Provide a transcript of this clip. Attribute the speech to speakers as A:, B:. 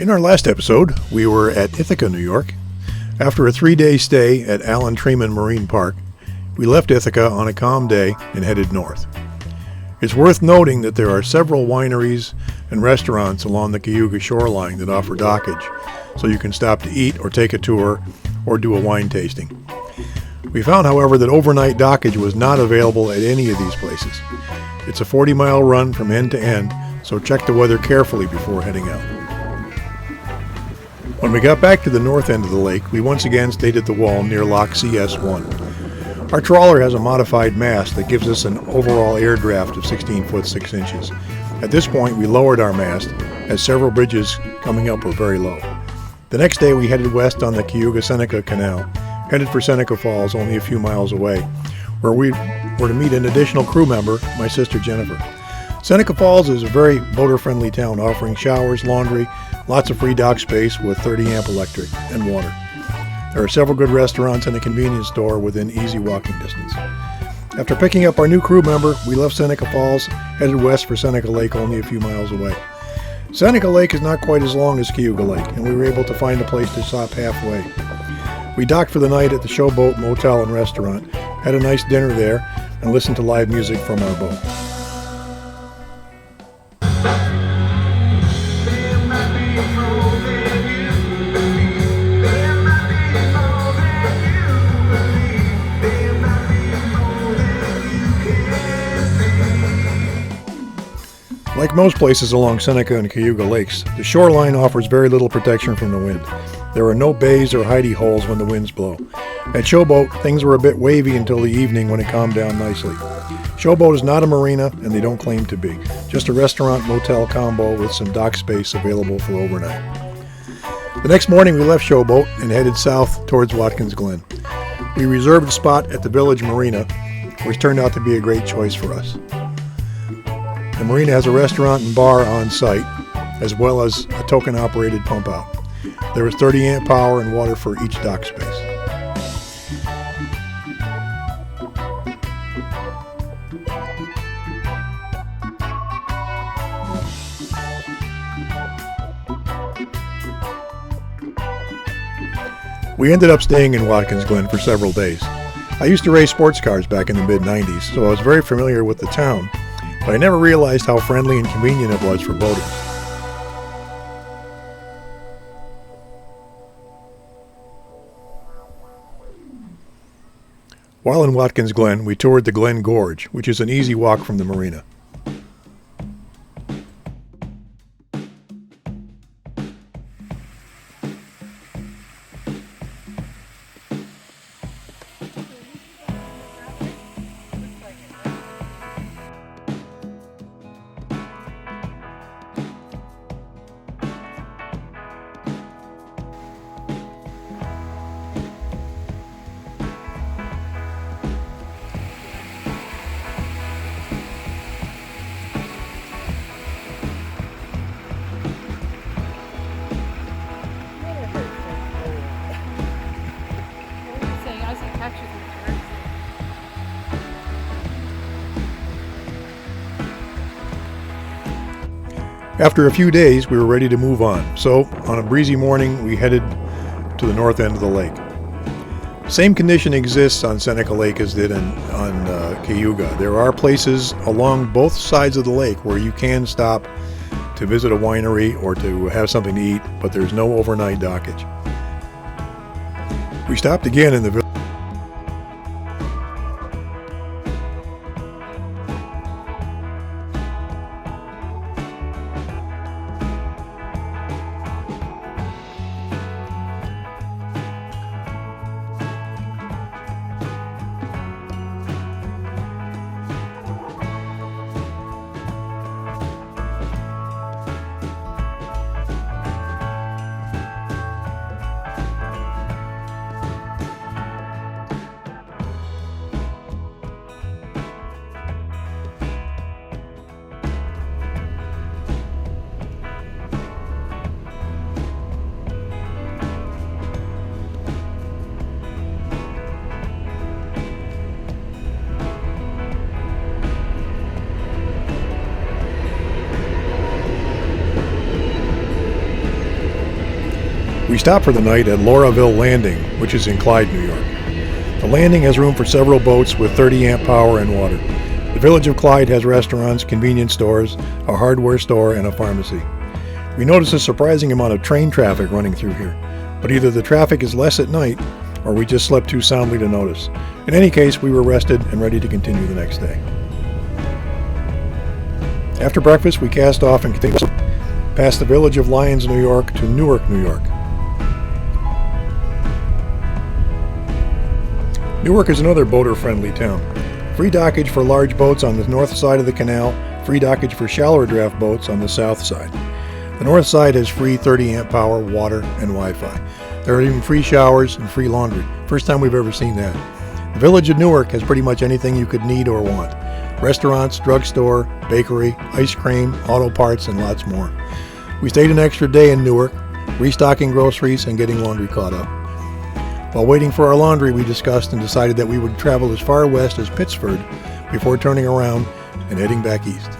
A: In our last episode, we were at Ithaca, New York. After a 3-day stay at Alan Treman Marine Park, we left Ithaca on a calm day and headed north. It's worth noting that there are several wineries and restaurants along the Cayuga shoreline that offer dockage, so you can stop to eat or take a tour or do a wine tasting. We found, however, that overnight dockage was not available at any of these places. It's a 40-mile run from end to end, so check the weather carefully before heading out. When we got back to the north end of the lake, we once again stayed at the wall near Lock CS1. Our trawler has a modified mast that gives us an overall air draft of 16 foot 6 inches. At this point, we lowered our mast, as several bridges coming up were very low. The next day, we headed west on the Cayuga-Seneca Canal, headed for Seneca Falls, only a few miles away, where we were to meet an additional crew member, my sister Jennifer. Seneca Falls is a very boater-friendly town, offering showers, laundry, lots of free dock space with 30-amp electric and water. There are several good restaurants and a convenience store within easy walking distance. After picking up our new crew member, we left Seneca Falls, headed west for Seneca Lake, only a few miles away. Seneca Lake is not quite as long as Cayuga Lake, and we were able to find a place to stop halfway. We docked for the night at the Showboat Motel and Restaurant, had a nice dinner there, and listened to live music from our boat. Like most places along Seneca and Cayuga lakes, the shoreline offers very little protection from the wind. There are no bays or hidey holes when the winds blow. At Showboat, things were a bit wavy until the evening when it calmed down nicely. Showboat is not a marina, and they don't claim to be. Just a restaurant-motel combo with some dock space available for overnight. The next morning we left Showboat and headed south towards Watkins Glen. We reserved a spot at the Village Marina, which turned out to be a great choice for us. The marina has a restaurant and bar on site, as well as a token-operated pump-out. There is 30-amp power and water for each dock space. We ended up staying in Watkins Glen for several days. I used to race sports cars back in the mid-90s, so I was very familiar with the town, but I never realized how friendly and convenient it was for boaters. While in Watkins Glen, we toured the Glen Gorge, which is an easy walk from the marina. After a few days, we were ready to move on, so on a breezy morning, we headed to the north end of the lake. Same condition exists on Seneca Lake as did on Cayuga. There are places along both sides of the lake where you can stop to visit a winery or to have something to eat, but there's no overnight dockage. We stopped again in the village. We stopped for the night at Lauraville Landing, which is in Clyde, New York. The landing has room for several boats with 30 amp power and water. The village of Clyde has restaurants, convenience stores, a hardware store, and a pharmacy. We noticed a surprising amount of train traffic running through here, but either the traffic is less at night or we just slept too soundly to notice. In any case, we were rested and ready to continue the next day. After breakfast, we cast off and continued past the village of Lyons, New York to Newark, New York. Newark is another boater-friendly town. Free dockage for large boats on the north side of the canal, free dockage for shallower draft boats on the south side. The north side has free 30 amp power, water, and Wi-Fi. There are even free showers and free laundry. First time we've ever seen that. The village of Newark has pretty much anything you could need or want. Restaurants, drugstore, bakery, ice cream, auto parts, and lots more. We stayed an extra day in Newark, restocking groceries and getting laundry caught up. While waiting for our laundry, we discussed and decided that we would travel as far west as Pittsford before turning around and heading back east.